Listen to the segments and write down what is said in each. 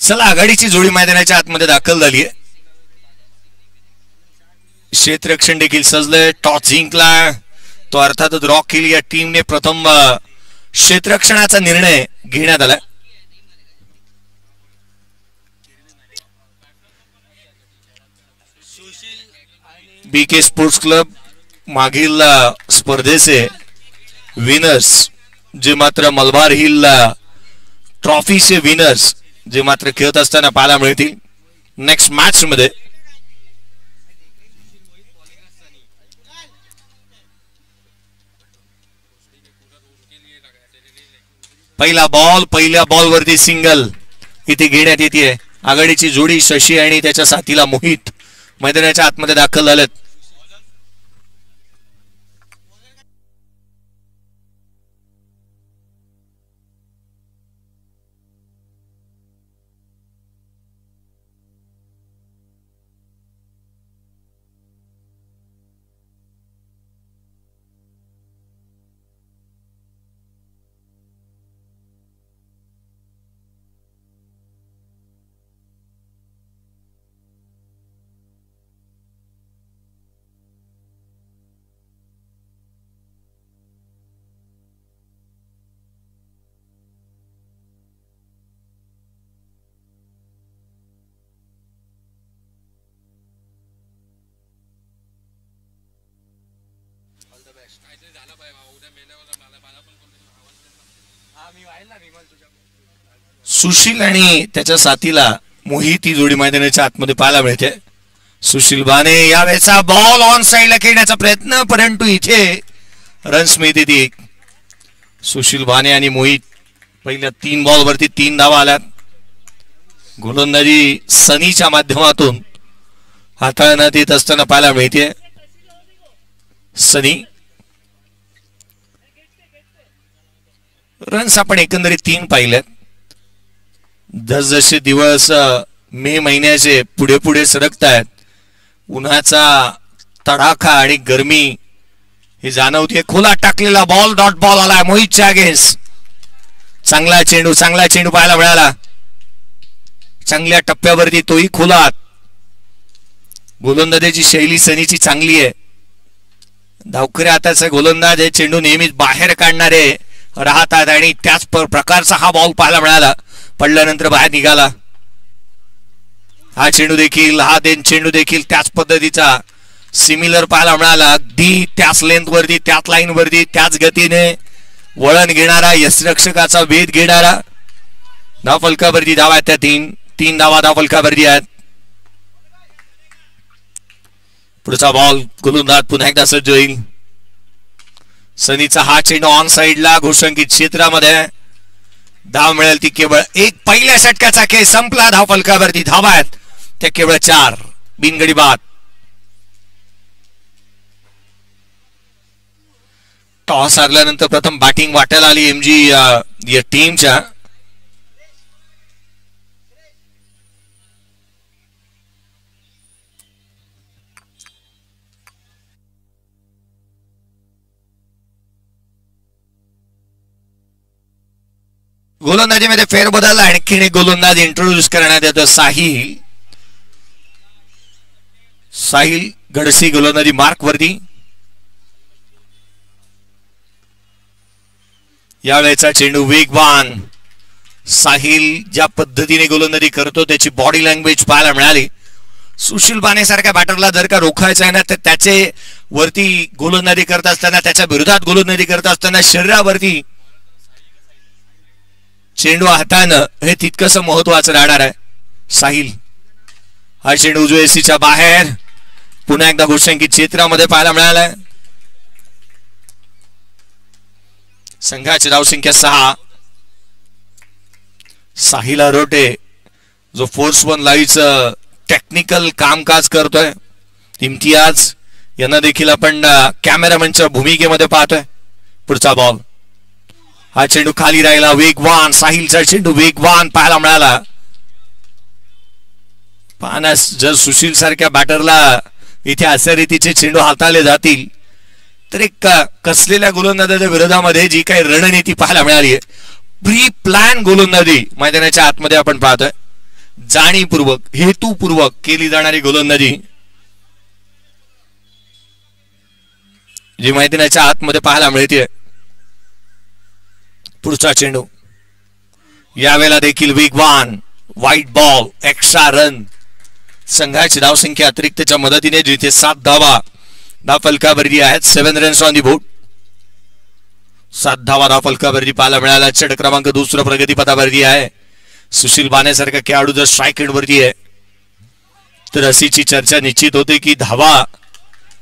चला आघाडीची जोडी मैदानाच्या आतमध्ये दाखल झाली आहे. क्षेत्ररक्षण देखील सजलंय. टॉस जिंकला तो अर्थातच रॉक हिल या टीमने प्रथम क्षेत्ररक्षणाचा निर्णय घेण्यात आला. बीके स्पोर्ट्स क्लब मागील स्पर्धेचे विनर्स जे मात्र मलबार हिल ट्रॉफीचे विनर्स जे मात्र खेळत असताना पाहायला मिळतील नेक्स्ट मॅच मध्ये. पहिला बॉल, पहिल्या बॉल वरती सिंगल इथे घेण्यात येते. आघाडीची जोडी शशी आणि त्याच्या साथीला मोहित मैदानाच्या आतमध्ये दाखल झालेत. सुशील आणि त्याच्या साथीला मोहित ही जोडी मैदानाच्या आतमध्ये पाहायला मिळते. सुशील बाने यावेळेचा बॉल ऑन साइडला खेळण्याचा प्रयत्न परंतु इथे रन्स मिळते. सुशील बाने आणि मोहित पहिल्या 3 बॉल वरती 3 धावा आल्यात. गोलंदाजी सनीच्या माध्यमातून हाताळण्यात येत असताना पाहायला मिळते. सनी रन्स आपण एकंदरीत 3 पाहिल्यात. जसजसे दिवस मे महिन्याचे पुढे पुढे सरकतायत उन्हाचा तडाखा आणि गरमी ही जाणवते. खोला टाकलेला बॉल डॉट बॉल आला मोहितच्या अगेन्स्ट. चांगला चेंडू पाहायला मिळाला. चांगल्या टप्प्यावरती तोही खोलात. गोलंदाजीची शैली सनीची चांगली आहे. धावकऱ्या हाताचा गोलंदाज हे चेंडू नेहमीच बाहेर काढणारे राहतात आणि त्याच प्रकारचा हा बॉल पाहायला मिळाला. पडल्यानंतर बाहेर निघाला. हा चेंडू देखील त्याच पद्धतीचा सिमिलर पाहायला मिळाला. अगदी त्याच लेंथ वरती त्याच लाईन वरती त्याच गतीने वळण घेणारा यष्टिरक्षकाचा वेध घेणारा. धावफलकावरती धावा आहेत त्या 3 धावा धावफलकावरती आहेत. पुढचा बॉल गोलंदाज पुन्हा एकदा सज्ज होईल. सनीचा हा चेंडू ऑन साइडला घोषंकित क्षेत्रामध्ये. धाव मिळेल ती केवळ एक. पहिल्या षटकाचा खेळ संपला. धावफलकावरती धावा आहेत त्या केवळ 4 बिनगडी बाद. टॉस हारल्यानंतर प्रथम बॅटिंग वाटायला आली एमजी या टीमच्या. गोलंदाजीमध्ये फेरबदल. आणखीन एक गोलंदाज इंट्रोड्यूस करण्यात येतो. साहिल गडसी गोलंदाजी मार्क वरती. यावेळेचा चेंडू वेगवान. साहिल ज्या पद्धतीने गोलंदाजी करतो त्याची बॉडी लँग्वेज पाहायला मिळाली. सुशील बाने सारख्या बॅटरला जर का रोखायचं आहे ना तर त्याचे वरती गोलंदाजी करत असताना त्याच्या विरोधात गोलंदाजी करत असताना शरीरावरती चेंडू हातानं हे तितकंसं महत्वाचं राहणार आहे. साहिल हा चेंडू उजव्या एसीच्या बाहेर पुन्हा एकदा घोषंकित क्षेत्रामध्ये पाहायला मिळालाय. संघाची धावसंख्या 6. साहिल अरोटे जो फोर्स 1 लाईव्हचं टेक्निकल कामकाज करतोय. इम्तियाज यांना देखील आपण कॅमेरामॅनच्या भूमिकेमध्ये पाहतोय. पुढचा बॉल. हा चेंडू खाली राहिला. वेगवान साहिलचा चेंडू वेगवान पाहायला मिळाला. पाहण्यास जर सुशील सारख्या बॅटरला इथे अशा रीतीचे चेंडू हाताळले जातील तर एक कसलेल्या गोलंदाजाच्या विरोधामध्ये जी काही रणनीती पाहायला मिळाली आहे. प्री प्लॅन गोलंदाजी मैदानाच्या आतमध्ये आपण पाहतोय. जाणीवपूर्वक हेतुपूर्वक केली जाणारी गोलंदाजी जी मैदानाच्या आतमध्ये पाहायला मिळते. पुढचा चेंडू यावेळेला देखील वेगवान व्हाईट बॉल एक्स्ट्रा रन. संघाची धावसंख्या अतिरिक्तच्या मदतीने जिथे 7 धावा धावफलकावरती आहेत. 7 रन्स ऑन दी बोर्ड. 7 धावा धावफलकावरती पाहायला मिळाला. षटक क्रमांक 2 प्रगतीपथावरती आहे. सुशील बानेसारखा खेळाडू जर स्ट्राईक एंडवरती आहे तर अशीची चर्चा निश्चित होते की धावा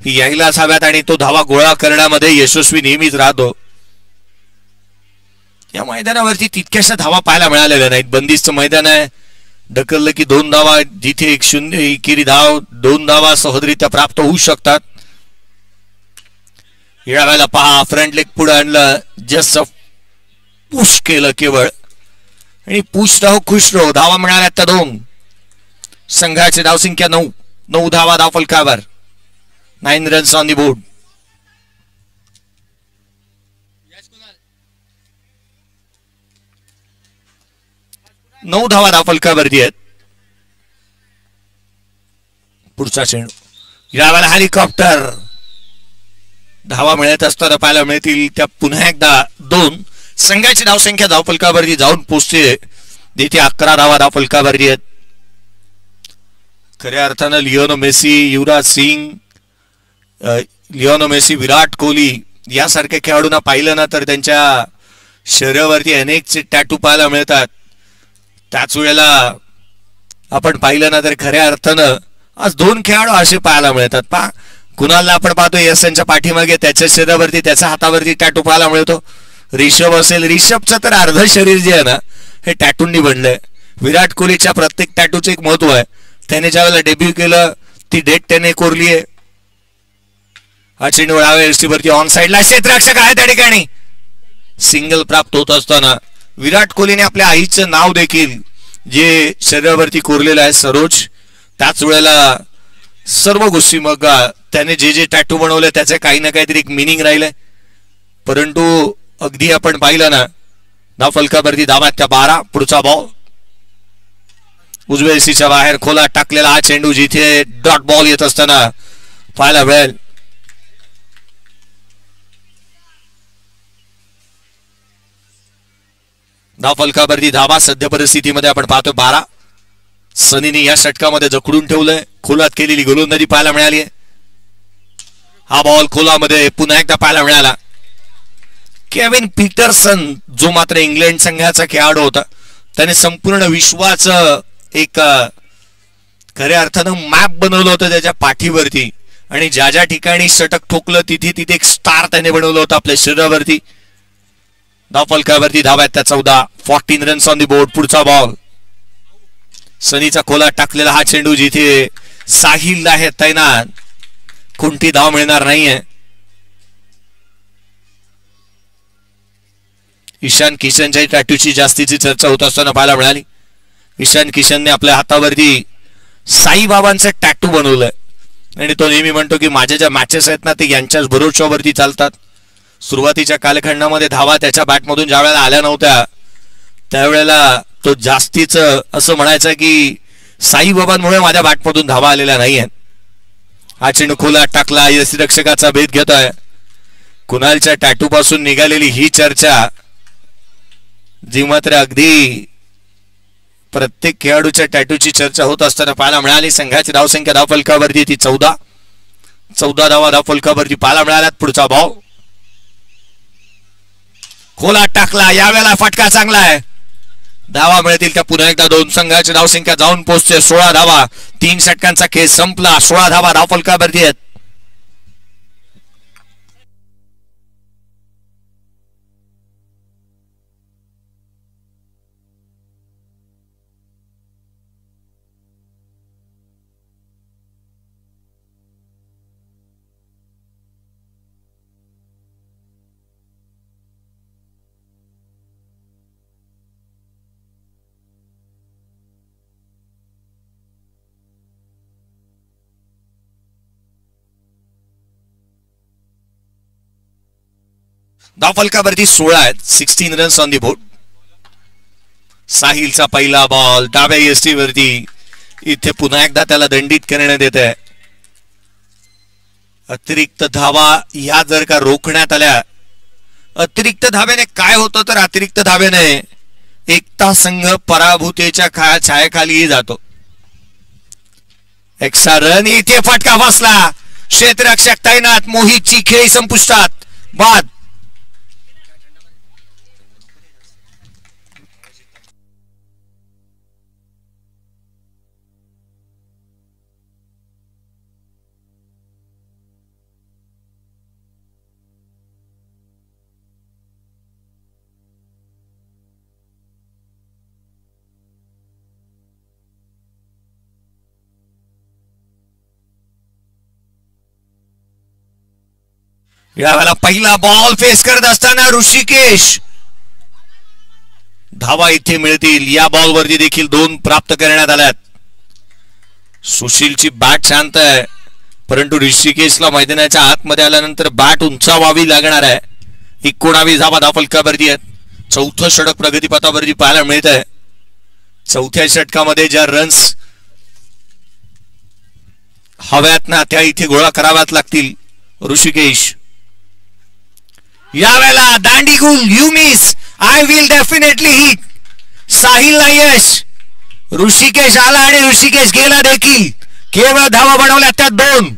ही यायलाच हव्यात आणि तो धावा गोळा करण्यामध्ये यशस्वी नेहमीच राहतो. या मैदानावरती तितक्याशा धावा पाहायला मिळालेल्या नाहीत. बंदिस्त मैदान आहे. ढकललं की 2 धावा, जिथे 1-0 एकेरी धाव 2 धावा सहजरित्या प्राप्त होऊ शकतात. या वेळेला पहा फ्रंट लेग पुढे आणलं. जस्ट पुश केलं केवळ आणि पुश राहो खुश राहो. धावा मिळाल्या त्या 2. संघाची धावसंख्या 9 धावा धावफलकावर. 9 रन्स ऑन दी बोर्ड. 9 धावा धावफलकावरती आहेत. पुढचा चेंडू यावेळेला हेलिकॉप्टर. धावा मिळत असताना पाहायला मिळतील त्या पुन्हा एकदा 2. संघाची धावसंख्या धावफलकावरती जाऊन पोहोचते. जिथे 11 धावा धावफलकावरती आहेत. खऱ्या अर्थानं Lenovo Messi, Yuvraj Singh, Lenovo Messi, Virat Kohli यासारख्या खेळाडूंना पाहिलं ना तर त्यांच्या शरीरावरती अनेक टॅटू पाहायला मिळतात. त्याच वेळेला आपण पाहिलं ना तर खऱ्या अर्थानं आज 2 खेळाडू असे पाहायला मिळतात. पहा कुणाला आपण पाहतो यशांच्या पाठीमागे त्याच्या शरीरावरती त्याच्या हातावरती टॅटू पाहायला मिळतो. रिषभ असेल, रिषभचं तर अर्ध शरीर जे आहे ना हे टॅटूंनी बनलंय. विराट कोहलीच्या प्रत्येक टॅटूचं एक महत्व आहे. त्याने ज्यावेळेला डेब्यू केलं ती डेट त्याने कोरली आहे. हा चेंडू वरती ऑन साइडला क्षेत्ररक्षक आहे त्या ठिकाणी. सिंगल प्राप्त होत असताना विराट कोहलीने आपल्या आईचं नाव देखील जे शरीरावरती कोरलेलं आहे सरोज. त्याच वेळेला सर्व गोष्टी मग त्याने जे टॅटू बनवले त्याचे काही ना काहीतरी एक मिनिंग राहिलंय. परंतु अगदी आपण पाहिलं ना धावफलकावरती धावा त्या 12. पुढचा बॉल उजव्या सीच्या बाहेर खोला टाकलेला हा चेंडू जिथे डॉट बॉल येत असताना पाहायला मिळेल. धावफलकावरती धावा सध्या परिस्थितीमध्ये आपण पाहतो 12. सनीने या षटकामध्ये जखडून ठेवलंय. खोलात केलेली गोलंदाजी पाहायला मिळाली. हा बॉल खोलामध्ये पुन्हा एकदा पाहायला मिळाला. केविन पीटरसन जो मात्र इंग्लंड संघाचा खेळाडू होता त्याने संपूर्ण विश्वाचं एक खऱ्या अर्थानं मॅप बनवलं होतं त्याच्या पाठीवरती आणि ज्या ज्या ठिकाणी षटक ठोकलं तिथे तिथे एक स्टार त्याने बनवलं होतं आपल्या शरीरावरती. धावफलकावरती धावा त्या 14. 14 रन्स ऑन दी बोर्ड. पुढचा बॉल सनीचा खोला टाकलेला हा चेंडू जिथे साहिल आहे तैनात. कोणती धाव मिळणार नाहीये. ईशान किशनच्या टॅटूची जास्तीची चर्चा होत असताना पाहायला मिळाली. ईशान किशनने आपल्या हातावरती साईबाबांचं टॅटू बनवलंय आणि तो नेहमी म्हणतो की माझ्या ज्या मॅचेस आहेत ना ते यांच्याच भरोश्यावरती चालतात. सुरुवातीच्या कालखंडामध्ये धावा त्याच्या बॅटमधून ज्या वेळेला आल्या नव्हत्या त्यावेळेला तो जास्तीच असं म्हणायचं की साईबाबांमुळे माझ्या बॅटमधून धावा आलेल्या नाही आहेत. हा चेंडू खोला टाकला. यष्टिरक्षकाचा भेद घेतोय. कुणालच्या टॅटू पासून निघालेली ही चर्चा जी मात्र अगदी प्रत्येक खेळाडूच्या टॅटूची चर्चा होत असताना पाहायला मिळाली. संघाची धावसंख्या धावफलकावरती ती 14 धावा धावफलकावरती पाहायला मिळाल्यात. पुढचा बॉल खोला टाकला. यावेळेला फटका चांगला आहे. धावा मिळतील त्या पुन्हा एकदा 2. संघाची धावसंख्या जाऊन पोहोचते 16 धावा. 3 षटकांचा खेळ संपला. 16 धावा धावफलकावरती आहेत. धावफलकावरती 16 आहेत. 16 रन्स ऑन दी बोर्ड. साहिलचा पहिला बॉल डाव्या यष्टी वरती. इथे पुन्हा एकदा त्याला दंडित करण्यात येत आहे. अतिरिक्त धावा या जर का रोखण्यात आल्या, अतिरिक्त धाब्याने काय होतं तर अतिरिक्त धाब्याने एकता संघ पराभूतेच्या छायाखालीही जातो. Extra run. इथे फटका बसला. क्षेत्ररक्षक तैनात. मोहितची खेळी संपुष्टात. बाद. यावेळेला पहिला बॉल फेस करत असताना ऋषिकेश. धावा इथे मिळतील. या बॉलवरती देखील 2 प्राप्त करण्यात आल्यात. सुशीलची बॅट शांत आहे, परंतु ऋषिकेशला मैदानाच्या आतमध्ये आल्यानंतर बॅट उंचावावी लागणार आहे. 19 धावा धावफलकावरती आहेत. चौथं षटक प्रगतीपथावरती पाहायला मिळत आहे. चौथ्या षटकामध्ये ज्या रन्स हव्यात ना त्या इथे गोळा कराव्यात लागतील. ऋषिकेश यावेळेला दांडीगुल. You miss, I will definitely hit. साहिलला यश. ऋषिकेश आला आणि ऋषिकेश गेला देखील. केवळ धावा बनवल्या त्यात 2.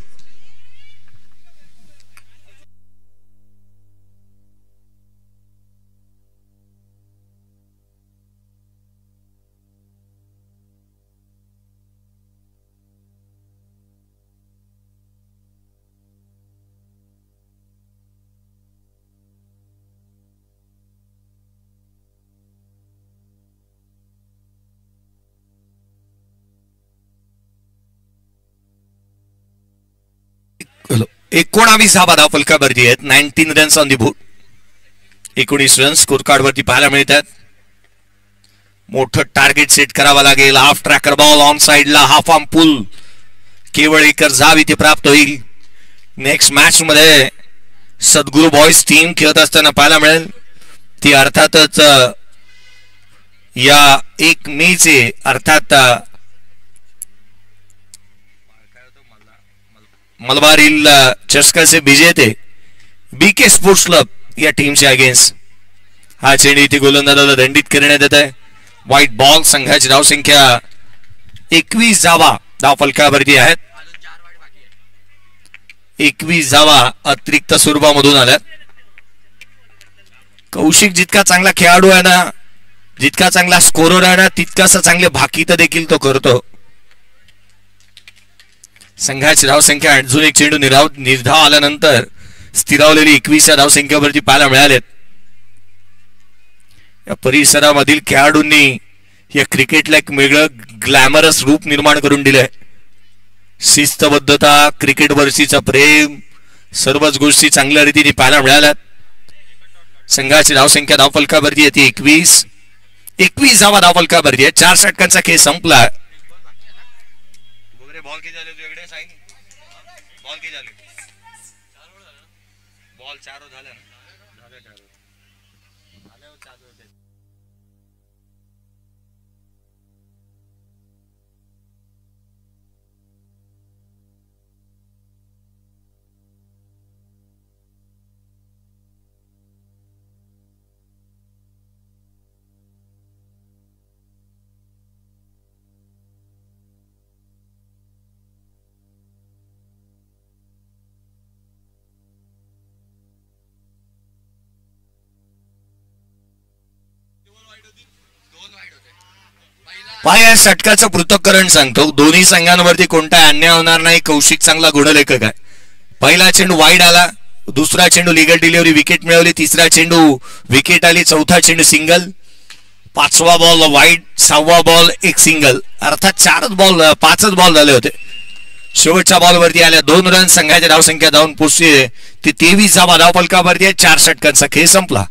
हॅलो 19 धावा धावफलकावरती आहेत. 19 runs on the board. 19 runs score card वरती पाहायला मिळतात. मोठं टार्गेट सेट करावं लागेल. हाफ ट्रॅकर बॉल ऑन साइडला. Half arm pull. केवळ एक धाव इथे प्राप्त होईल. नेक्स्ट मॅच मध्ये सद्गुरू बॉयज टीम खेळत असताना पाहायला मिळेल. ती अर्थातच या 1 मेचे अर्थात मलबारील चषकाचे विजेते बीके स्पोर्ट्स क्लब या टीमच्या अगेन्स्ट. हा चेंडू इथे गोलंदाजाला दंडित करण्यात येत आहे. White ball. संघाची धावसंख्या 21 धावा धावफलकावरती आहेत. 21 धावा अतिरिक्त स्वरूपामधून आल्यात. कौशिक जितका चांगला खेळाडू आहे ना, जितका चांगला स्कोरर आहे ना, तितकासा चांगले भाकीत देखील तो करतो. संघाची धावसंख्या अजून एक चेंडू निर्धाव आल्यानंतर स्थिरावलेली 21 या धावसंख्येवरती पाहायला मिळालेत. या परिसरामधील खेळाडूंनी या क्रिकेटला एक वेगळं ग्लॅमरस रूप निर्माण करून दिलंय. शिस्तबद्धता, क्रिकेट वरतीचं प्रेम, सर्वच गोष्टी चांगल्या रीतीने पाहायला मिळाल्यात. संघाची धावसंख्या धावफलकावरती आहे ती 21 धावा धावफलकावरती आहे. 4 षटकांचा खेळ संपला. बॉल किती झाले तुझ्याकडे साईन? बॉल किती झाले? बॉल 4 झाले ना. या षटकाचं पृथक्करण सांगतो. दोन्ही संघांवरती कोणता अन्याय होणार नाही. कौशिक चांगला गुणलेखक आहे. पहिला चेंडू वाईड आला. दुसरा चेंडू लिगल डिलिव्हरी विकेट मिळवली. तिसरा चेंडू विकेट आली. चौथा चेंडू सिंगल. 5वा बॉल वाईड. 6वा बॉल एक सिंगल. अर्थात 5च बॉल झाले होते. शेवटच्या बॉलवरती आल्या 2 रन. संघाची धावसंख्या धावून पोहोचली ती 23 धावा धावफलकावरती आहे. 4 षटकांचा खेळ संपला.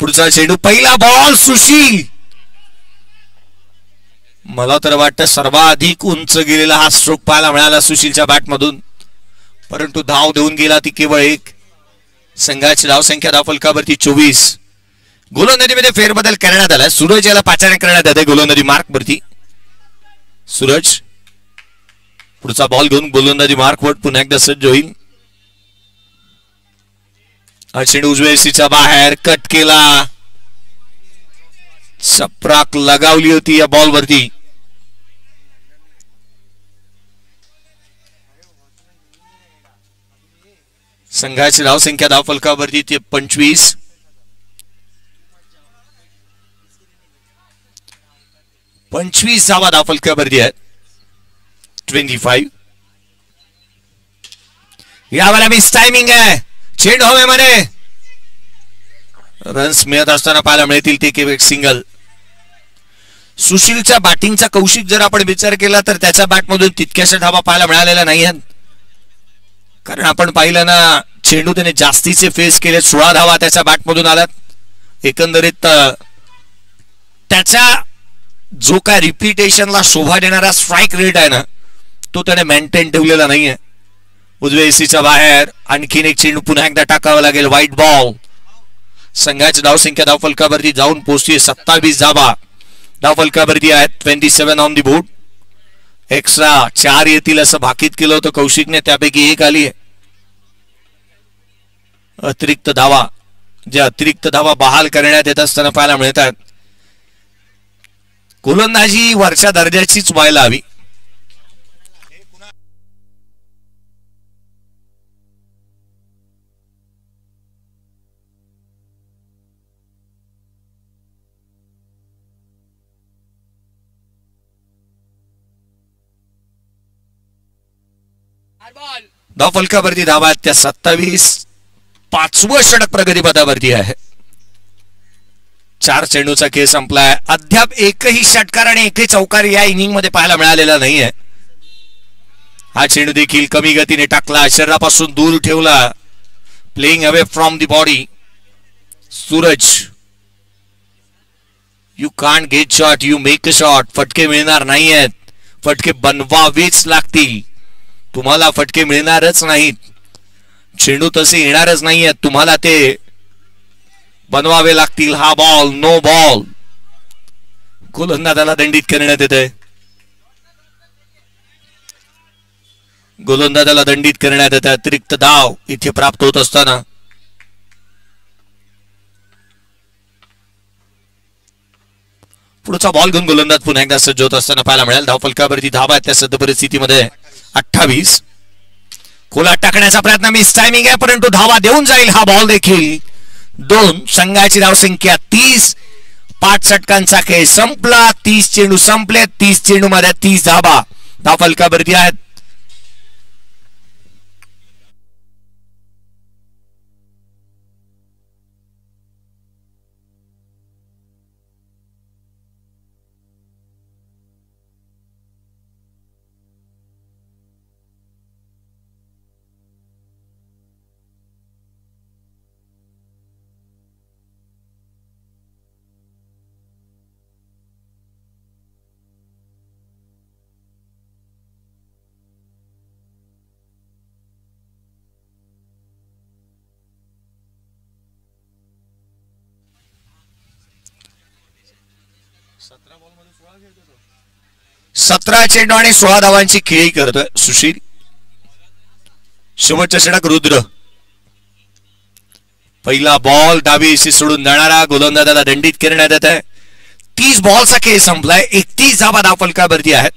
पुढचा चेंडू, पहिला बॉल सुशील. मला तर वाटतं सर्वाधिक उंच गेलेला हा स्ट्रोक पाहायला मिळाला सुशीलच्या बॅटमधून, परंतु धाव देऊन गेला ती केवळ एक. संघाची धावसंख्या धावफलकावरती 24. गोलंदाजीमध्ये फेरबदल करण्यात आला. सूरज याला पाचारण करण्यात आले गोलंदाजी मार्कवरती. सूरज पुढचा बॉल घेऊन गोलंदाजी मार्कवर पुन्हा एकदा सज्ज होईल. हा चेंडू उजव्या सीच्या बाहेर कट केला. सप्राक लगावली होती या बॉल वरती. संघाची धावसंख्या धावफलकावरती ते 25. धावा धावफलकावरती आहेत. 25. यावेळेला मिस टायमिंग आहे. चेंडू हवेमध्ये. रन्स मिळत असताना पाहायला मिळतील ते केवळ सिंगल. सुशीलच्या बॅटिंगचा कौशिक जर आपण विचार केला तर त्याच्या बॅटमधून तितक्याशा धावा पाहायला मिळालेल्या नाही आहेत. कारण आपण पाहिलं ना, चेंडू त्याने जास्तीचे फेस केले. 16 धावा त्याच्या बॅटमधून आल्यात. एकंदरीत त्याच्या जो काय रिपिटेशनला शोभा देणारा स्ट्राईक रेट आहे ना, तो त्याने मेंटेन ठेवलेला नाहीये. उजव्या एसीच्या बाहेर आणखीन एक चेंडू पुन्हा एकदा टाकावा लागेल. White ball. संघाची धावसंख्या धावफलकावरती जाऊन पोहोचली 27 धावा धावफलकावरती आहेत. 27 ऑन दी बोर्ड. एक्स्ट्रा 4 येतील असं भाकीत केलं होतं कौशिकने, त्यापैकी 1 आली आहे. अतिरिक्त धावा, ज्या अतिरिक्त धावा बहाल करण्यात येत असताना पाहायला मिळतात. गोलंदाजी वरच्या दर्जाचीच व्हायला हवी. धावफलकावरती धावा आहेत त्या 27. 5वं षटक प्रगतीपथावरती आहे. 4 चेंडूचा खेळ संपलाय. अद्याप एकही षटकार आणि एकही चौकार या इनिंग मध्ये पाहायला मिळालेला नाहीये. हा चेंडू देखील कमी गतीने टाकला, शरीरापासून दूर ठेवला. Playing away from the body. Suraj, you can't get shot, you make a shot. फटके मिळणार नाहीयेत. फटके बनवावेच लागतील. तुम्हाला फटके मिळणारच नाहीत. चेंडू तसे येणारच नाहीयेत. तुम्हाला ते बनवावे लागतील. हा बॉल नो बॉल. गोलंदाजाला दंडित करण्यात येते. गोलंदाजाला दंडित करण्यात येते. अतिरिक्त धाव इथे प्राप्त होत असताना पुढचा बॉल घेऊन गोलंदाज पुन्हा एकदा सज्ज होत असताना पाहायला मिळेल. धावफलकावरती धावा आहेत त्या सद्य परिस्थितीमध्ये 28. खोला टाकण्याचा प्रयत्न, मिस टायमिंग आहे, परंतु धावा देऊन जाईल हा बॉल देखील. 2. संघाची धावसंख्या 30. 5 षटकांचा खेळ संपला. 30 चेंडू संपले. 30 चेंडू मध्ये 30 धावा धावफलकावरती आहेत. सतरा चेंडू आणि 16 धावांची खेळी करतोय सुशील. शेवटच्या षटक रुद्र. पहिला बॉल डावी एसी सोडून जाणारा. गोलंदाजाला दंडित करण्यात येत आहे. 30 बॉलचा खेळ संपलाय. 31 धावा धावफलकावरती आहेत.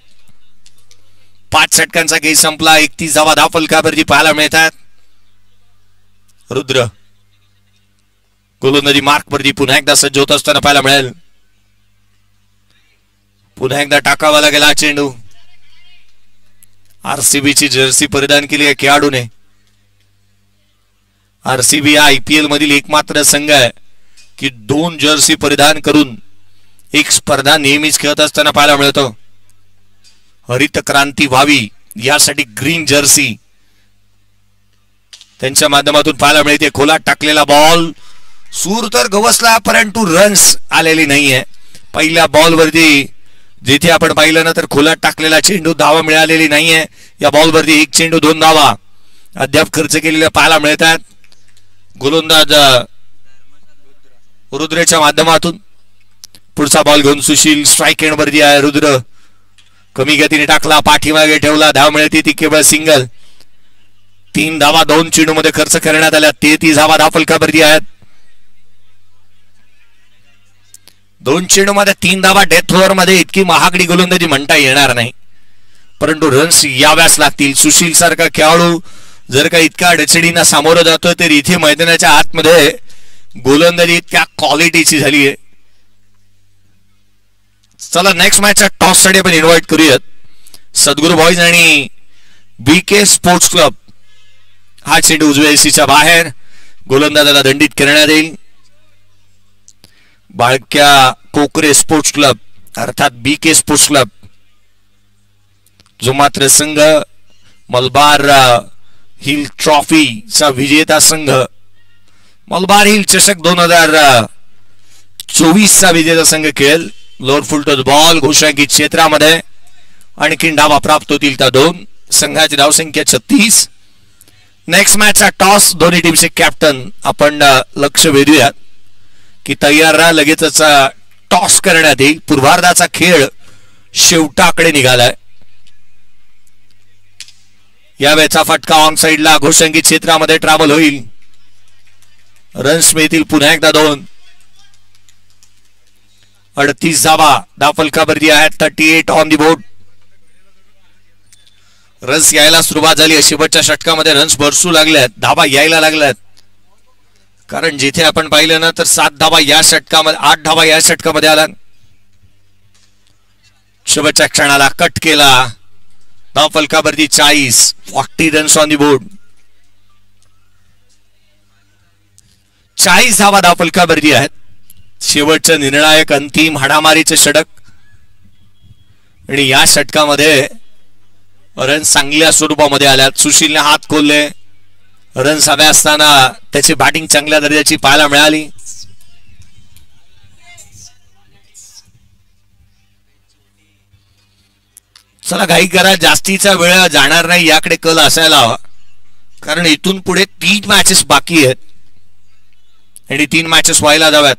5 षटकांचा खेळ संपला. 31 धावा धावफलकावरती पाहायला मिळतात. रुद्र गोलंदाजी मार्कवरती पुन्हा एकदा सज्ज होत असताना पाहायला मिळेल. पुन्हा एकदा टाकावा लागेल हा चेंडू. आरसीबीची जर्सी परिधान केली आहे खेळाडूने. आरसीबी हा IPL मधील एकमात्र संघ आहे की 2 जर्सी परिधान करून एक स्पर्धा नेहमीच खेळत असताना पाहायला मिळतो. हरित क्रांती व्हावी यासाठी ग्रीन जर्सी त्यांच्या माध्यमातून पाहायला मिळते. खोलात टाकलेला बॉल सूर तर गवसला परंतु रन्स आलेली नाहीये. पहिल्या बॉलवरती जिथे आपण पाहिलं ना तर खोलात टाकलेला चेंडू, धावा मिळालेली नाहीये. या बॉलवरती एक चेंडू 2 धावा अद्याप खर्च केलेल्या पाहायला मिळतात. गोलंदाज रुद्रच्या माध्यमातून पुढचा बॉल घेऊन सुशील स्ट्राईक एंड वरती आहे. रुद्र कमी गतीने टाकला, पाठीमागे ठेवला, धाव मिळते ती केवळ सिंगल. 3 धावा 2 चेंडू मध्ये खर्च करण्यात आल्या. 33 धावा धावफलकावरती आहेत. 2 चेंडू मध्ये 3 धावा डेथ ओव्हर मध्ये इतकी महागडी गोलंदाजी म्हणता येणार नाही, परंतु रन्स याव्याच लागतील. सुशील सारखा खेळाडू जर का इतका अडचणींना सामोरं जातो तर इथे मैदानाच्या आतमध्ये गोलंदाजी त्या क्वालिटीची झाली आहे. चला नेक्स्ट मॅचच्या टॉस साठी आपण इन्व्हाइट करूयात सद्गुरू बॉईज आणि बीके स्पोर्ट्स क्लब. हा चेंडू उजव्या एसीच्या बाहेर, गोलंदाजाला दंडित करण्यात येईल. बाळक्या कोकरे स्पोर्ट्स क्लब अर्थात बीके स्पोर्ट्स क्लब जो मात्र संघ मलबार हिल ट्रॉफीचा विजेता संघ, मलबार हिल चषक 2024 चा विजेता संघ खेळेल. लोअर फुलटॉस बॉल घोषांकित क्षेत्रामध्ये आणखी धावा प्राप्त होतील त्या 2. संघाची धावसंख्या 36. नेक्स्ट मॅचचा टॉस दोन्ही टीमचे कॅप्टन आपण लक्ष वेधूयात की तयार राहा. लगेचच टॉस करण्यात येईल. पूर्वार्धाचा खेळ शेवटाकडे निघालाय. यावेळेचा फटका ऑन साइडला घोषांकित क्षेत्रामध्ये ट्रॅव्हल होईल. रन्स मिळतील पुन्हा एकदा 2. 38 धावा धावफलकावरती आहेत. 38 ऑन दी बोर्ड. रन्स यायला सुरुवात झाली. शेवटच्या षटकामध्ये रन्स बरसू लागल्यात, धावा यायला लागल्यात. कारण जिथे आपण पाहिलं ना तर 7 धावा या षटकामध्ये, 8 धावा या षटकामध्ये आला. शेवटच्या क्षणाला कट केला. धावफलकावरती 40 रन्स ऑन दी बोर्ड. 40 धावा धावफलकावरती आहेत. शेवटचं निर्णायक अंतिम हाडामारीचे षटक आणि या षटकामध्ये रन्स चांगल्या स्वरूपामध्ये आल्यात. सुशीलने हात खोलले. रन्स हव्या असताना त्याची बॅटिंग चांगल्या दर्जाची पाहायला मिळाली. चला घाई करा, जास्तीचा वेळ जाणार नाही याकडे कल असायला हवा, कारण इथून पुढे 3 मॅचेस बाकी आहेत आणि 3 मॅचेस व्हायला जाव्यात.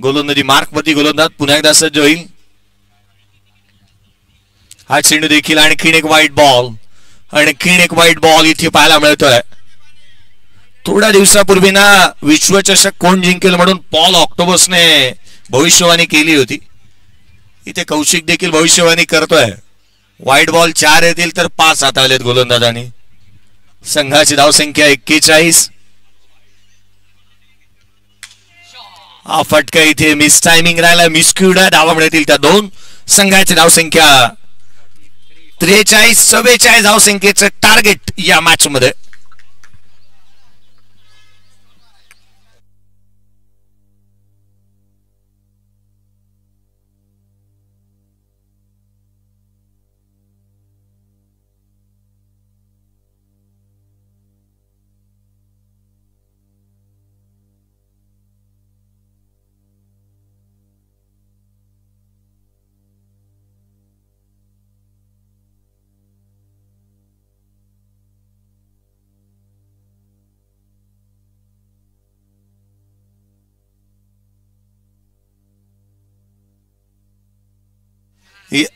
गोलंदाजी मार्कवरती गोलंदाज पुन्हा एकदा सज्ज होईल. हा चेंडू देखील आणखीन एक वाईट बॉल, आणखीन एक वाईट बॉल इथे पाहायला मिळतोय. थोड्या दिवसापूर्वी ना विश्वचषक कोण जिंकेल म्हणून पॉल ऑक्टोबसने भविष्यवाणी केली होती. इथे कौशिक देखील भविष्यवाणी करतोय. वाईट बॉल 4 येतील तर 5 हाताळलेत गोलंदाजांनी. संघाची धावसंख्या 41. हा फटका इथे मिस टायमिंग राहिला, मिसक्यूड धावा मिळतील त्या 2. संघाची धावसंख्या 43-44 धावसंख्येचं टार्गेट या मॅच मध्ये.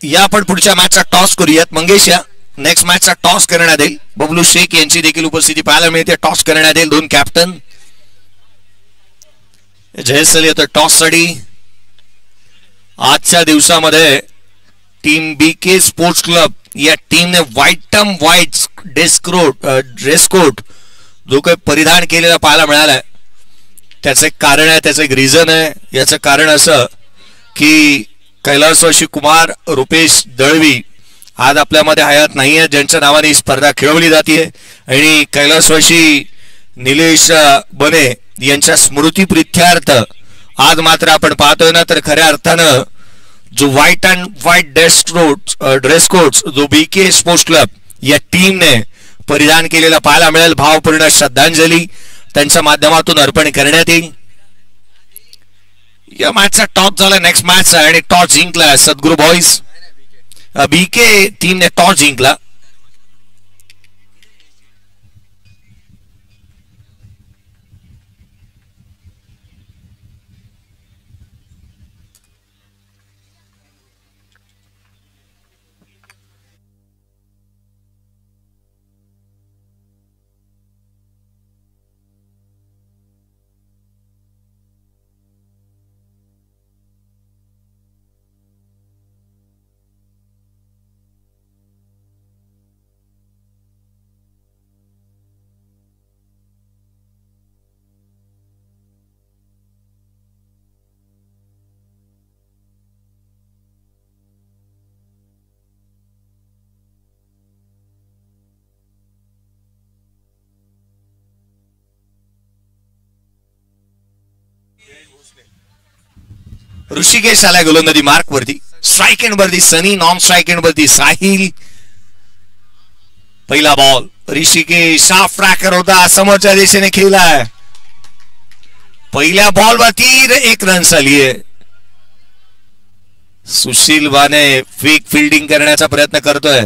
या आपण पुढच्या मॅचचा टॉस करूयात. मंगेश या नेक्स्ट मॅचचा टॉस करण्यात येईल. बबलू शेख यांची देखील उपस्थिती पाहायला मिळते. टॉस करण्यात येईल. 2 कॅप्टन जयसल येतो टॉस साठी. आजच्या दिवसामध्ये टीम बीके स्पोर्ट्स क्लब या टीमने व्हाईट ड्रेस कोट जो काही परिधान केलेला पाहायला मिळालाय. त्याचं एक कारण आहे, त्याचं एक रिझन आहे. याचं कारण असं की कैलासवासी कुमार रुपेश दळवी आज आपल्यामध्ये हयात नाही आहे, ज्यांच्या नावाने ही स्पर्धा खेळवली जाते. आणि कैलासवासी निलेश बने यांच्या स्मृतीप्रित्यर्थ आज मात्र आपण पाहतोय ना तर खऱ्या अर्थानं जो व्हाईट ड्रेस कोड्स जो बीके स्पोर्ट्स क्लब या टीमने परिधान केलेला पाहायला मिळेल. भावपूर्ण श्रद्धांजली त्यांच्या माध्यमातून अर्पण करण्यात येईल. या मॅचचा टॉस झाला. नेक्स्ट मॅच आणि टॉस जिंकला सद्गुरू बॉईज. बीके टीमने टॉस जिंकला. ऋषिकेश आलाय गोलंदाजी मार्क वरती. स्ट्राइक एंड वरती सनी. नॉन स्ट्राइक एंड वरती साहिल. पहिला बॉल ऋषिकेश हाफ ट्रॅकर होता. समोरच्या दिशेने खेळलाय. पहिल्या बॉल वरती 1 रन झाली आहे. सुशील बाने फेक फिल्डिंग करण्याचा प्रयत्न करतोय.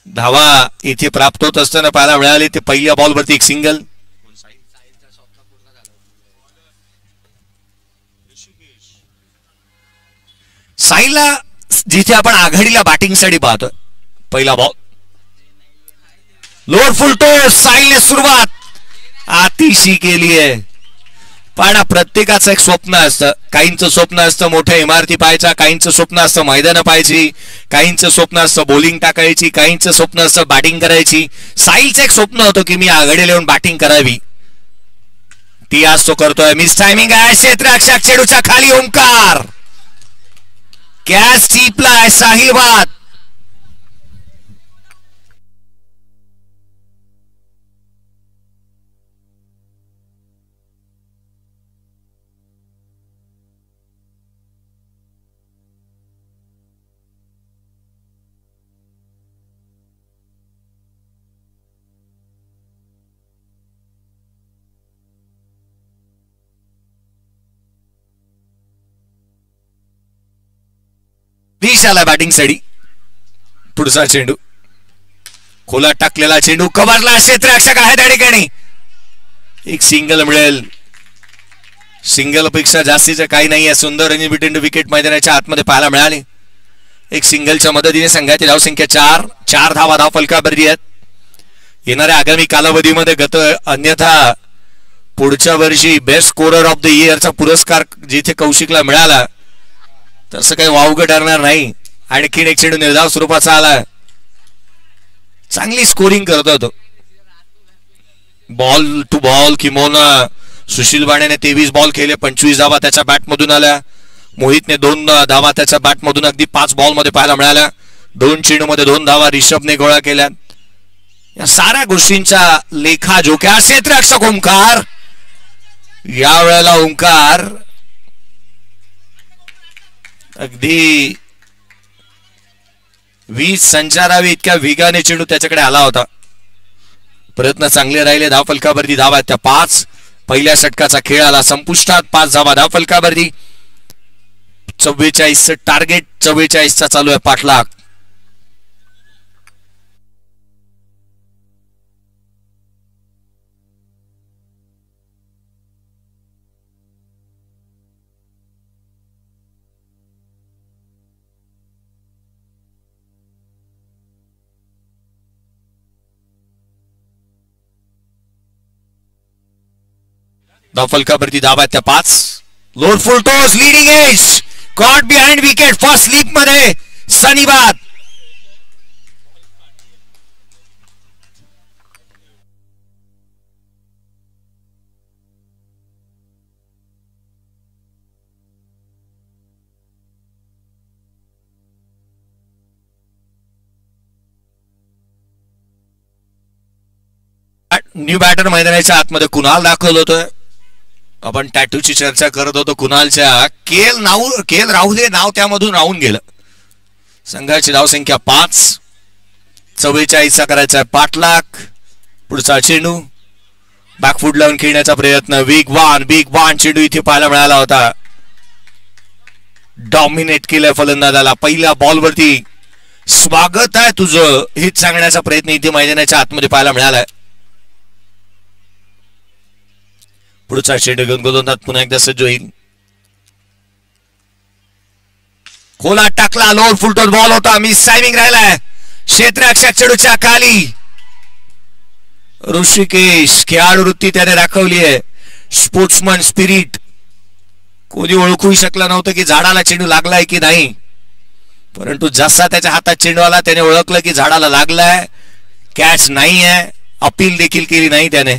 धावा इथे प्राप्त होत असताना पाहायला मिळाली. ते पहिल्या बॉल वरती 1 सिंगल. साहिलला जिथे आपण आघाडीला बॅटिंगसाठी पाहतोय. पहिला बॉल लोअर फुल टॉस. साहिलने सुरुवात अतिशय केली आहे. पण प्रत्येकाचं एक स्वप्न असतं. काहींचं स्वप्न असतं मोठ्या इमारती पाहायच्या, काहींचं स्वप्न असतं मैदानं पाहायची, काहींचं स्वप्न असतं बॉलिंग टाकायची, काहींचं स्वप्न असतं बॅटिंग करायची. साहिलचं एक स्वप्न होतं की मी आघाडीला येऊन बॅटिंग करावी. ती आज तो करतोय. मिस टायमिंग आहे. क्षेत्ररक्षक चेंडूच्या खाली ओंकार. कॅच टिपलाय साहिल बाद. विश आला बॅटिंग साठी. पुढचा चेंडू खोला टाकलेला चेंडू कव्हरला. क्षेत्ररक्षक आहे त्या ठिकाणी. 1 सिंगल मिळेल. सिंगल पेक्षा जास्तीचं काही नाही आहे. सुंदर रन बिटवीन विकेट मैदानाच्या आतमध्ये पाहायला मिळाले. 1 सिंगलच्या मदतीने संघाची धावसंख्या 4 धावा धाव फलकावरती आहेत. येणाऱ्या आगामी कालावधीमध्ये अन्यथा पुढच्या वर्षी बेस्ट स्कोरर ऑफ द इयरचा पुरस्कार जिथे कौशिकला मिळाला तसं काही वावगं ठरणार नाही. आणखीन 1 चेंडू निर्धाव स्वरूपाचा आला. चांगली स्कोरिंग करतो तो. बॉल टू बॉल किमोना सुशील बाणेने 23 बॉल खेळले. 25 धावा त्याच्या बॅटमधून आल्या. मोहितने 2 धावा त्याच्या बॅटमधून अगदी 5 बॉल मध्ये पाहायला मिळाल्या. 2 चेंडूमध्ये 2 धावा रिषभने गोळा केल्या. या साऱ्या गोष्टींच्या लेखाजोख्या. क्षेत्ररक्षक ओंकार. या वेळेला ओंकार अगदी 20 संचारावी इतक्या वेगाने चेंडू त्याच्याकडे आला होता. प्रयत्न चांगले राहिले. धाव फलकावरती धावा त्या 5. पहिल्या षटकाचा खेळ आला संपुष्टात. 5 धावा धाव फलकावरती. 44 टार्गेट. 44 चालू आहे पाठलाग. धाव फलकावरती धावा त्या 5. लोअर फुल toss leading edge. Caught behind wicket. First slip मध्ये सनी बाद. न्यू बॅटर मैदानाच्या आतमध्ये कुणाल दाखवलं होतं. आपण टॅटूची चर्चा करत होतो कुणालच्या. केल राहू दे नाव त्यामधून राहून गेलं. संघाची धावसंख्या 5. 44 करायचा पाठलाग. पुढचा चेंडू बॅकफूट लावून खेळण्याचा प्रयत्न. बिग वन चेंडू इथे पाहायला मिळाला होता. डॉमिनेट केलंय फलंदाजाला. पहिल्या बॉलवरती स्वागत आहे तुझं हेच सांगण्याचा प्रयत्न इथे मैदानाच्या आतमध्ये पाहायला मिळालाय. पुढचा चेंडू घेऊन गोलंदाज पुन्हा एकदा सज्ज होईल. खोला टाकला. लोअर फुलटॉस बॉल होता. मिस टायमिंग राहिलाय. क्षेत्ररक्षक चेंडूच्या खाली. ऋषिकेश खेळाडू वृत्ती त्याने दाखवली आहे. Sportsman spirit. कोणी ओळखू शकला नव्हतं की झाडाला चेंडू लागलाय की नाही, परंतु जसा त्याच्या हातात चेंडू आला त्याने ओळखलं की झाडाला लागलाय, कॅच नाही आहे. अपील देखील केली नाही त्याने.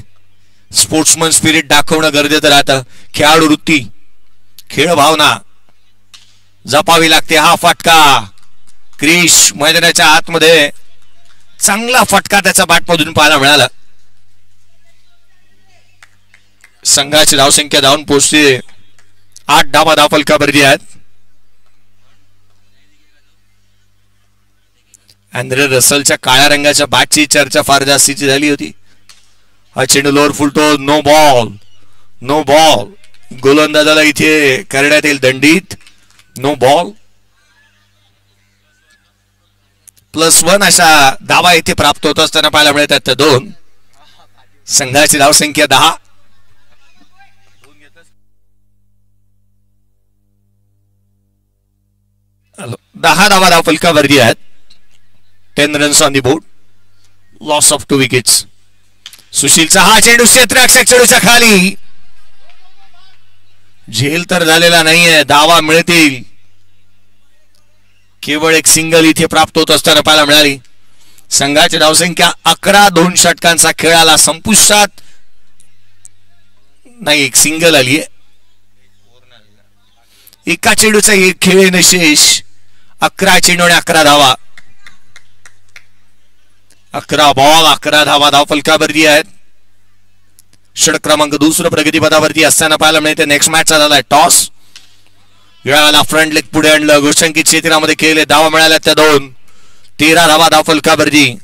स्पोर्ट्समन स्पिरिट दाखवणं गरजेचं राहतं. खेळाडू वृत्ती, खेळ भावना जपावी लागते. हा फटका क्रिश मैदानाच्या आतमध्ये चांगला फटका त्याचा बॅटमधून पाहायला मिळाला. संघाची धावसंख्या धावून पोहोचते 8 धावा धावफलकावरती आहेत. अँड्रे रसलच्या काळ्या रंगाच्या बॅटची चर्चा फार जास्तीची झाली होती. हा चेंडू लोअर फुलटो. No ball. गोलंदाजाला इथे करण्यात येईल दंडित. No ball. +1 अशा धावा इथे प्राप्त होत असताना पाहायला मिळत आहेत. 2. संघाची धावसंख्या 10. 10 धावा धावफलकावरती आहेत. 10 runs on the board. Loss of 2 wickets. सुशीलचा हा चेंडू क्षेत्ररक्षक चेंडूच्या खाली. झेल तर झालेला नाहीये. धावा मिळतील. केवळ एक सिंगल इथे प्राप्त होत असताना पाहायला मिळाली. संघाची धावसंख्या 11. 2 षटकांचा खेळाला संपुष्टात नाही. एक सिंगल आली आहे. एका चेंडूचा एक खेळ निशेष. 11 चेंडू आणि 11 धावा. 11 बॉल 11 धावा धावफलकावरती आहेत. षटक क्रमांक 2 प्रगतीपदावरती असताना पाहायला मिळते. नेक्स्ट मॅचचा झालाय टॉस. वेळाला फ्रंट लेग पुढे आणलं. घोषंकित क्षेत्रामध्ये केले. धावा मिळाल्या त्या 2. 13 धावा धावफलकावरती.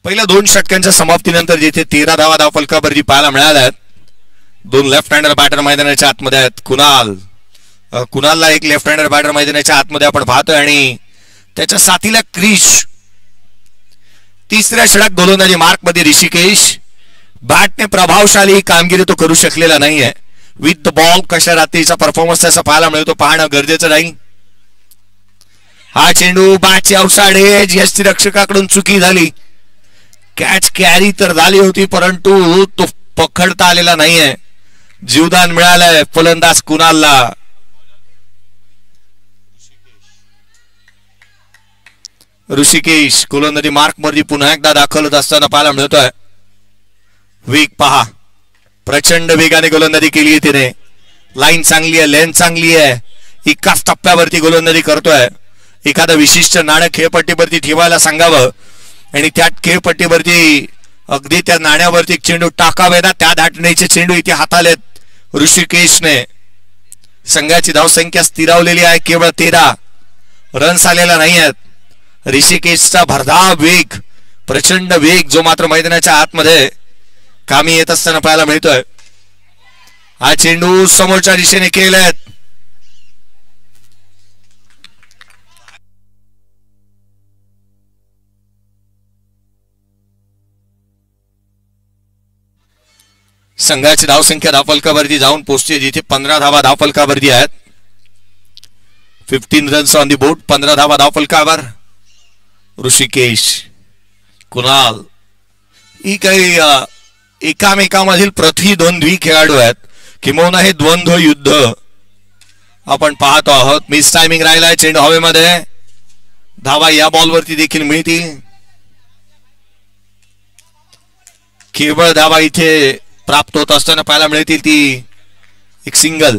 पहिल्या 2 षटकांच्या समाप्तीनंतर जिथे 13 धावा धावफलकावरती पाहायला मिळाल्या आहेत. 2 लेफ्ट हँडर बॅटर मैदानाच्या आतमध्ये आहेत. कुणालला एक लेफ्ट हँडर बॅटर मैदानाच्या आतमध्ये आपण पाहतोय आणि त्याच्या साथीला क्रिश. तिसऱ्या षटक गोलंदाजी मार्क मध्ये ऋषिकेश. बॅटने प्रभावशाली कामगिरी तो करू शकलेला नाहीये. विथ द बॉल कशा रात्रीचा परफॉर्मन्स त्याचा पाहायला मिळतो पाहणं गरजेचं नाही. हा चेंडू बॅटची आउटसाइड एज. यष्टिरक्षकाकडून चुकी झाली. कॅच कॅरी तर झाली होती परंतु तो पकडता आलेला नाहीये. जीवदान मिळालंय फलंदाज कुणालला. ऋषिकेश गोलंदाजी मार्क मध्ये पुन्हा एकदा दाखल होत असताना पाहायला मिळतोय. वेग पहा. प्रचंड वेगाने गोलंदाजी केली आहे तिने. लाईन चांगली आहे. लेंथ चांगली आहे. एकाच टप्प्यावरती गोलंदाजी करतोय. एखादं विशिष्ट नाणं खेळपट्टीवरती ठेवायला सांगावं आणि त्या खेळपट्टीवरती अगदी त्या नाण्यावरती चेंडू टाकावे ना, त्या धाटणीचे चेंडू इथे हाताळलेत ऋषिकेशने. संघाची धावसंख्या स्थिरावलेली आहे. केवळ 13 रन्स आलेला नाही आहेत. ऋषिकेशचा भरधाव वेग, प्रचंड वेग जो मात्र मैदानाच्या आतमध्ये कामी येत असताना पाहायला मिळतोय. हा चेंडू समोरच्या दिशेने केलेत. संघाची धावसंख्या धावफलकावरती जाऊन पोहोचते जिथे 15 धावा धावफलकावरती आहेत. 15 रन्स ऑन दी बोर्ड. 15 धावा धावफलकावर. ऋषिकेश, कुणाल ही काही एकामेकामधील प्रतिद्वंद्वी खेळाडू आहेत. किंबहुना हे द्वंद्व युद्ध आपण पाहतो आहोत. मिस टायमिंग राहिलाय. चेंडू हवेमध्ये. धावा या बॉलवरती देखील मिळतील. केवळ धावा इथे प्राप्त होत असताना पाहायला मिळतील ती एक सिंगल.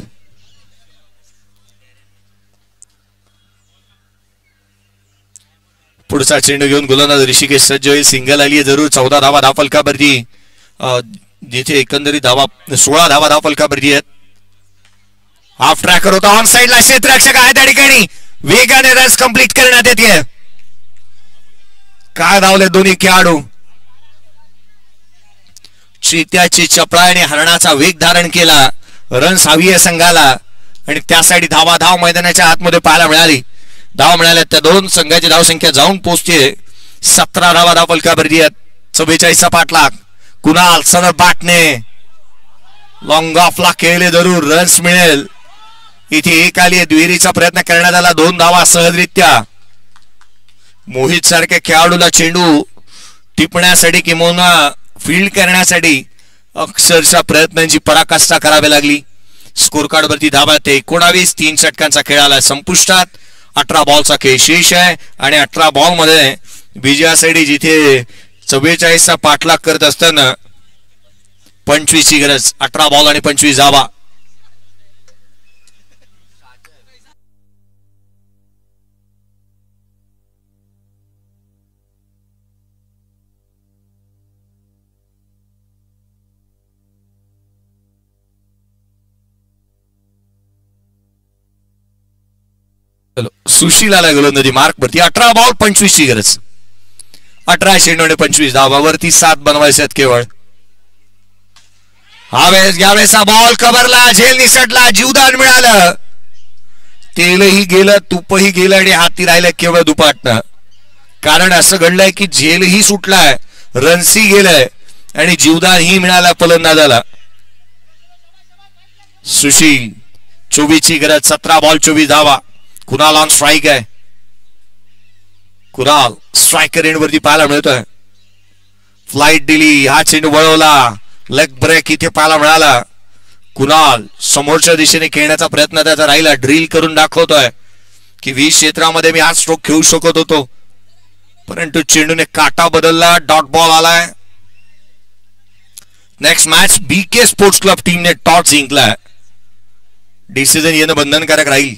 पुढचा चेंडू घेऊन गोलंदाज ऋषिकेश सज्ज होईल. सिंगल आली आहे जरूर. 14 धावा धावफलकावरती, जिथे एकंदरीत धावा 16 धावा धावफलकावरती आहेत. हाफ ट्रॅकर होता, ऑन साइडला क्षेत्ररक्षक आहे त्या ठिकाणी. वेगाने रन्स कंप्लीट करण्यात येते. काय धावले दोन्ही खेळाडू. चित्याची चपळाईने हरणाचा वेग धारण केला. रन्स हवी आहे संघाला आणि त्यासाठी धाव मैदानाच्या आतमध्ये पाहायला मिळाली. धाव मिळाल्या त्या दोन संघाची धावसंख्या जाऊन पोहोचते 17 धावा धावफलकावरती आहेत. 44चा पाठलाग. कुणाल सनद बाटणे लॉंग ऑफला खेळले जरूर. रन्स मिळेल. इथे एक आली आहे. दुहेरीचा प्रयत्न करण्यात आला. 2 धावा सहजरित्या. मोहित सारख्या खेळाडूला चेंडू टिपण्यासाठी किंवा फील्ड करण्यासाठी अक्षरशः प्रयत्नांची पराकाष्ठा करावी लागली. स्कोर कार्ड वरती धावा ते 19. 3 षटकांचा खेळ आला संपुष्टात. 18 बॉलचा खेळ शेष आहे आणि 18 बॉल मध्ये विजयासाठी जिथे 44चा पाठलाग करत असताना 25ची गरज. 18 बॉल आणि 25 धावा. सुशील आला गोलंदाजी मार्क वरती. 18 बॉल 25ची गरज. 18 चेंडू आणि 25 धावावरती 7 बनवायचे आहेत केवळ. यावेळेचा बॉल कव्हरला. झेल निसटला. जीवदान मिळालं. तेलही गेलं, तुपही गेलं आणि हाती राहिलं केवळ दुपाटनं. कारण असं घडलंय की झेलही सुटलाय, रन्सही गेलंय आणि जीवदानही मिळाला फलंदाजाला. सुशील 24ची गरज. 17 बॉल 24 धावा. कुणाल ऑन स्ट्राईक आहे. कुणाल स्ट्रायकर एंड वरती पाहायला मिळतोय. फ्लाइट दिली. हा चेंडू वळवला. लेग ब्रेक इथे पाहायला मिळाला. कुणाल समोरच्या दिशेने खेळण्याचा प्रयत्न त्याचा राहिला. ड्रिल करून दाखवतोय की 20 क्षेत्रामध्ये मी हा स्ट्रोक खेळू शकत होतो, परंतु चेंडूने काटा बदलला. डॉट बॉल आलाय. Next match BK sports club टीमने टॉस जिंकलाय. डिसिजन येणं बंधनकारक राहील.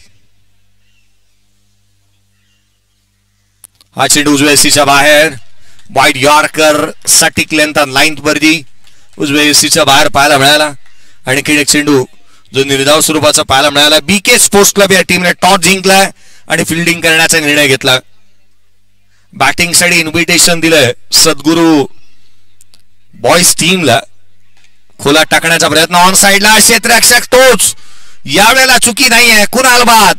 हा चेंडू उजव्या एसीच्या बाहेर. वाईड यॉर्कर सटीक लेंथ लाईन वरती उजव्या एसीच्या बाहेर पाहायला मिळाला. आणखी एक चेंडू जो निर्धाव स्वरूपाचा पाहायला मिळाला. बीके स्पोर्ट्स क्लब या टीमने टॉस जिंकलाय आणि फिल्डिंग करण्याचा निर्णय घेतला. बॅटिंगसाठी इन्व्हिटेशन दिलंय सद्गुरू बॉयज टीमला. खोला टाकण्याचा प्रयत्न. ऑन साइडला क्षेत्ररक्षक तोच. यावेळेला चुकी नाहीये. कुणाल बाद.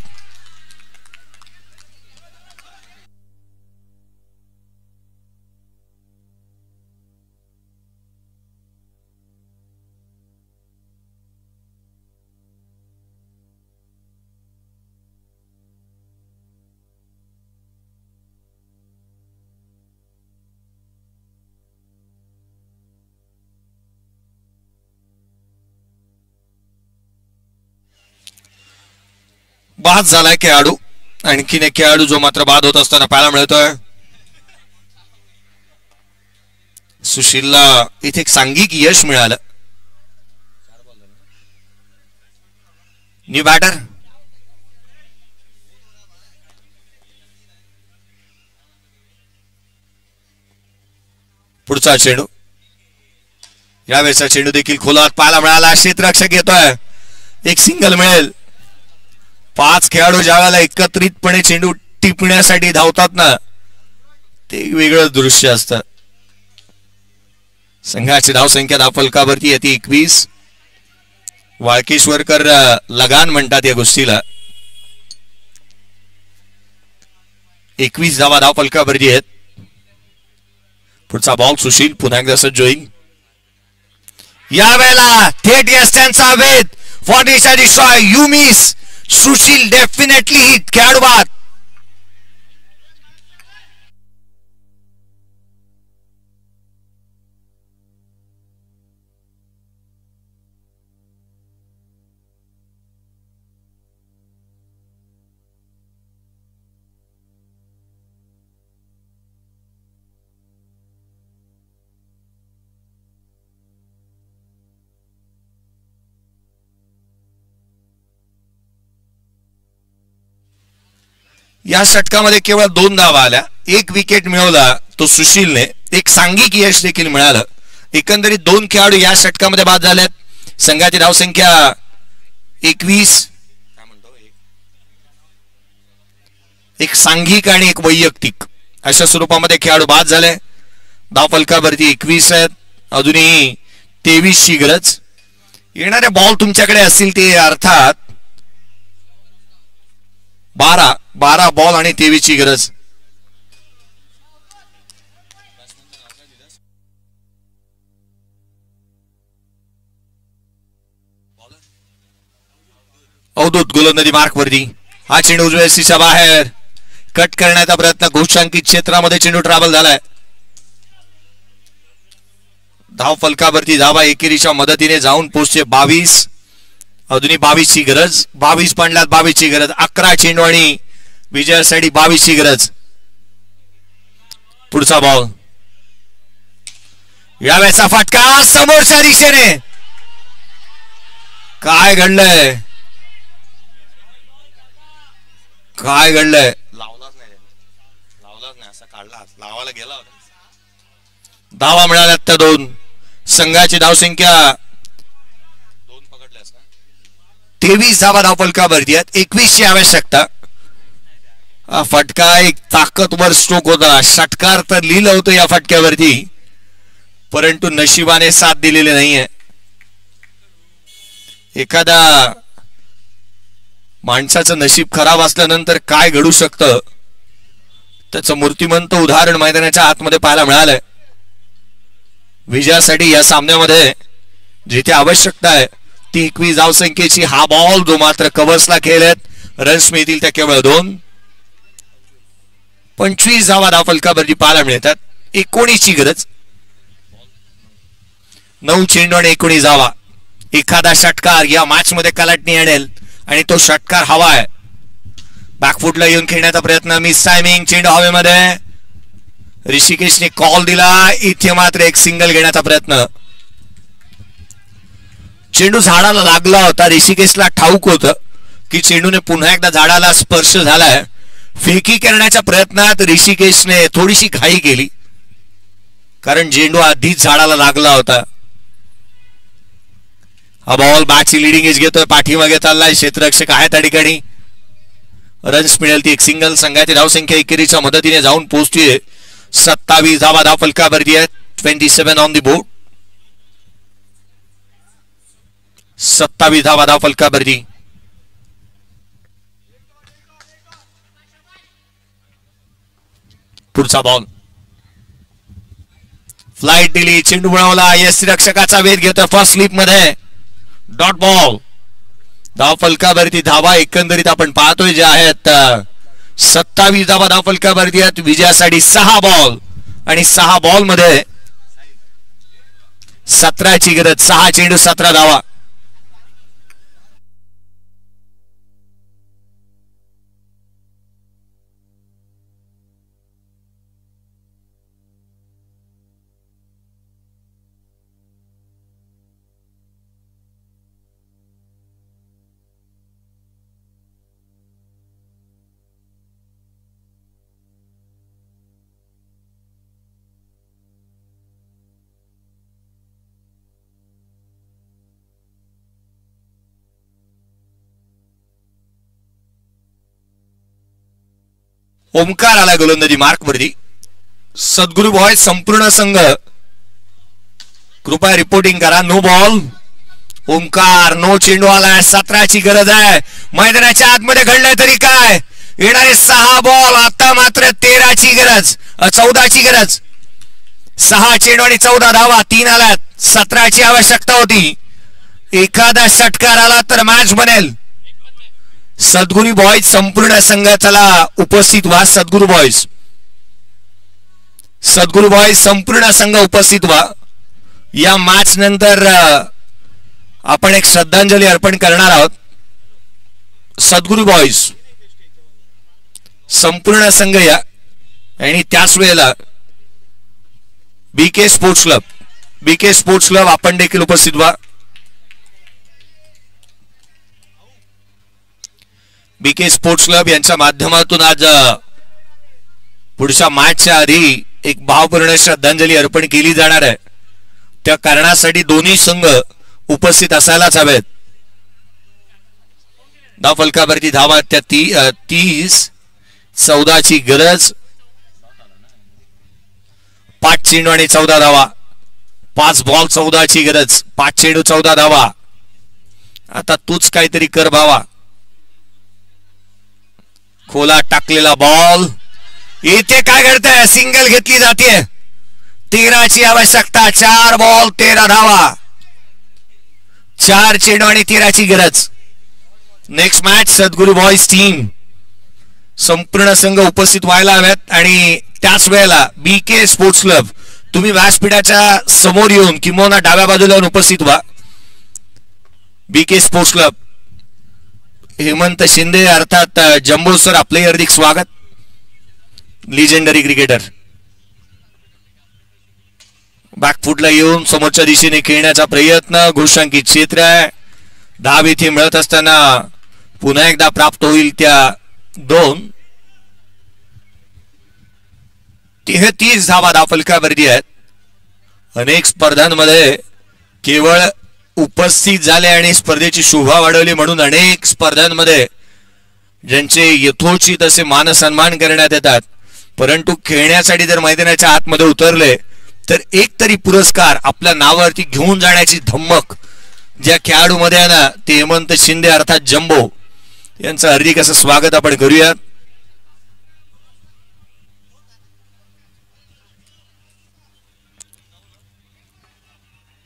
बाद झालाय खेळाडू. आणखीन एक खेळाडू जो मात्र बाद होत असताना पाहायला मिळतोय. सुशीलला इथे एक सांघिक यश मिळालं. New batter. पुढचा चेंडू. यावेळेचा चेंडू देखील खोलात पाहायला मिळाला. क्षेत्ररक्षक येतोय. एक सिंगल मिळेल. 5 खेळाडू ज्यावेळेला एकत्रितपणे चेंडू टिपण्यासाठी धावतात ना, ते वेगळं दृश्य असतं. संघाची धावसंख्या धावफलकावरती येते 21. वाळकेश्वरकर लगान म्हणतात या गोष्टीला. 21 धावा धावफलकावरती आहेत. पुढचा बॉल. सुशील पुन्हा एकदा सज्ज होईल. यावेळेला थेट यस्त्यांचा वेध. फॉर्निशा destroy. You miss. Sushil definitely hit. खेळाडू बाद. या षटकामध्ये केवळ 2 धावा आल्या, 1 विकेट मिळवला तो सुशीलने, एक सांघिक यश देखील मिळालं. एकंदरीत 2 खेळाडू या षटकामध्ये बाद झालेत. संघाची धावसंख्या 21. एक सांघिक आणि एक वैयक्तिक अशा स्वरूपामध्ये खेळाडू बाद झाले. धावफलकावरती 21 आहेत, अजूनही 23 ची गरज. येणारे बॉल तुमच्याकडे असतील ते अर्थात 12 बॉल आणि 23 ची गरज. अवधूत गोलंदाजी मार्कवरती. हा चेंडू उजव्या सीच्या बाहेर कट करण्याचा प्रयत्न, घोषांकित क्षेत्रामध्ये चेंडू ट्रॅव्हल झालाय. धाव फलकावरती धावा एकेरीच्या मदतीने जाऊन पोहोचते 22. अजूनही 22 ची गरज. 22 पडल्यात, 22 ची गरज. 11 चेंडू आणि विजयासाठी 22 ची गरज. पुढचा बॉल, यावेळेचा फटका समोरच्या दिशेने. काय घडलंय, काय घडलंय? लावलाच नाही असा काढला, लावायला गेला होता. धावा मिळाल्यात त्या 2. संघाची धावसंख्या 2 पकडल्यास ना, 23 धावा धावफलकावरती आहेत, 21 ची आवश्यकता. हा फटका एक ताकदवर स्ट्रोक होता. षटकार तर लिहिलं होतं या फटक्यावरती, परंतु नशिबाने साथ दिलेले नाहीये. एखादा माणसाचं नशीब खराब असल्यानंतर काय घडू शकतं त्याचं मूर्तिमंत उदाहरण मैदानाच्या आतमध्ये पाहायला मिळालंय. विजयासाठी या सामन्यामध्ये जिथे आवश्यकता आहे ती 21 धावसंख्येची. हा बॉल जो मात्र कव्हर्सला खेळलेत, रन्स मिळतील त्या केवळ 2. 25 धावा धावफलकावरती पाहायला मिळतात, 19 ची गरज. 9 चेंडू आणि 19 धावा. एखादा षटकार या मॅच मध्ये कलाटणी आणेल आणि तो षटकार हवा आहे. बॅकफुटला येऊन खेळण्याचा प्रयत्न, मिस टायमिंग, चेंडू हवेमध्ये. ऋषिकेशने कॉल दिला, इथे मात्र एक सिंगल घेण्याचा प्रयत्न. चेंडू झाडाला लागला होता. ऋषिकेशला ठाऊक होतं की चेंडूने पुन्हा एकदा झाडाला स्पर्श झालाय. फेकी करण्याच्या प्रयत्नात ऋषिकेशने थोडीशी घाई केली, कारण चेंडू आधीच झाडाला लागला होता. हा बॉल बॅटची लिडिंग एज घेतोय, पाठीमागे चाललाय, क्षेत्ररक्षक आहे त्या ठिकाणी. रन्स मिळेल ती एक सिंगल. संघाची धावसंख्या एकेरीच्या मदतीने जाऊन पोहोचतीये 27 धावा धावफलकावरती आहेत. 27 ऑन द बोर्ड. 27 धावा धावफलकावरती. पुढचा बॉल, फ्लाइट दिली, चेंडू मिळवला, यष्टिरक्षकाचा वेध घेतोय फर्स्ट स्लिप मध्ये. Dot ball. धावफलकावरती धावा एकंदरीत आपण पाहतोय जे आहेत 27 धावा धावफलकावरती आहेत. विजयासाठी 6 बॉल आणि 6 बॉल मध्ये 17 ची गरज. 6 चेंडू 17 धावा. ओमकार आला गोलंदाजी मार्कवरती. सद्गुरू बॉय संपूर्ण संघ कृपया रिपोर्टिंग करा. No ball. ओमकार नो चेंडू आलाय. 17 ची गरज आहे. मैदानाच्या आतमध्ये घडलंय तरी काय, येणारे 6 बॉल. आता मात्र 13 ची गरज, 14 ची गरज. 6 चेंडू आणि 14 धावा. 3 आल्यात. 17 ची आवश्यकता होती. एखादा षटकार आला तर मॅच बनेल. सद्गुरू बॉयज संपूर्ण संघाला उपस्थित व्हा. सद्गुरू बॉयज, सद्गुरू बॉयज संपूर्ण संघ उपस्थित व्हा. या मॅच नंतर आपण एक श्रद्धांजली अर्पण करणार आहोत. सद्गुरू बॉयज संपूर्ण संघ या, आणि त्याच वेळेला बीके स्पोर्ट्स क्लब आपण देखील उपस्थित व्हा. बीके स्पोर्ट्स क्लब यांच्या माध्यमातून आज पुढच्या मॅचच्या आधी एक भावपूर्ण श्रद्धांजली अर्पण केली जाणार आहे. त्या कारणासाठी दोन्ही संघ उपस्थित असायलाच हवेत. धाव फलकावरती धावा त्या 30-14 ची गरज. 5 चेंडू आणि 14 धावा. 5 बॉल 14 ची गरज. 5 चेंडू 14 धावा. आता तूच काहीतरी कर भावा. खोला टाकलेला बॉल. इथे काय घडतंय? सिंगल घेतली जाते. 13 ची आवश्यकता. 4 बॉल 13 धावा. 4 चेंडू आणि 13 ची गरज. नेक्स्ट मॅच सद्गुरू बॉयज टीम संपूर्ण संघ उपस्थित व्हायला हव्यात. आणि त्याच वेळेला बीके स्पोर्ट्स क्लब तुम्ही व्यासपीठाच्या समोर येऊन किंवा डाव्या बाजूला उपस्थित व्हा. BK sports club Hemant Shinde अर्थात जम्बो सर आपले हार्दिक स्वागत. लिजेंडरी क्रिकेटर बॅकफुटला येऊन समोरच्या दिशेने खेळण्याचा प्रयत्न. घोषांकित क्षेत्र आहे. धाव इथे मिळत असताना पुन्हा एकदा प्राप्त होईल त्या 2. 33 धावा धाव फलकावरती आहेत. अनेक स्पर्धांमध्ये केवळ उपस्थित झाले आणि स्पर्धेची शोभा वाढवली म्हणून अनेक स्पर्धांमध्ये ज्यांचे यथोचित असे मान सन्मान करण्यात येतात. परंतु खेळण्यासाठी जर मैदानाच्या आतमध्ये उतरले तर एक तरी पुरस्कार आपल्या नावावरती घेऊन जाण्याची धम्मक ज्या खेळाडूमध्ये आहे ना ते हेमंत शिंदे अर्थात जम्बो यांचं हार्दिक असं स्वागत आपण करूयात.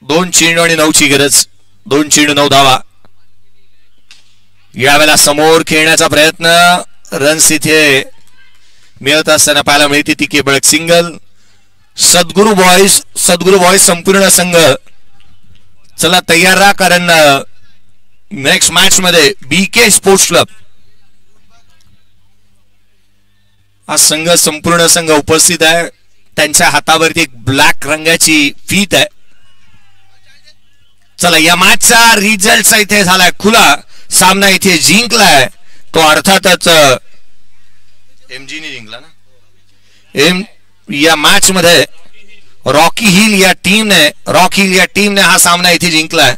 दोन चेंडू आणि 9 ची गरज. 2 चेंडू 9 धावा. यावेळेला समोर खेळण्याचा प्रयत्न. रन्स इथे मिळत असताना पाहायला मिळते ती केवळ सिंगल. सद्गुरू बॉयज संपूर्ण संघ चला तयार राहा. कारण नेक्स्ट मॅच मध्ये बीके स्पोर्ट्स क्लब हा संघ संपूर्ण संघ उपस्थित आहे. त्यांच्या हातावरती एक ब्लॅक रंगाची फीत आहे. चला या मॅचचा रिझल्ट इथे झालाय खुला. सामना इथे जिंकलाय तो अर्थातच एमजीने जिंकला ना. या मॅच मध्ये रॉकी हिल या टीमने हा सामना इथे जिंकलाय.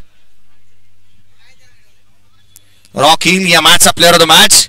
रॉकी हिल या मॅचचा प्लेअर ऑफ द मॅच.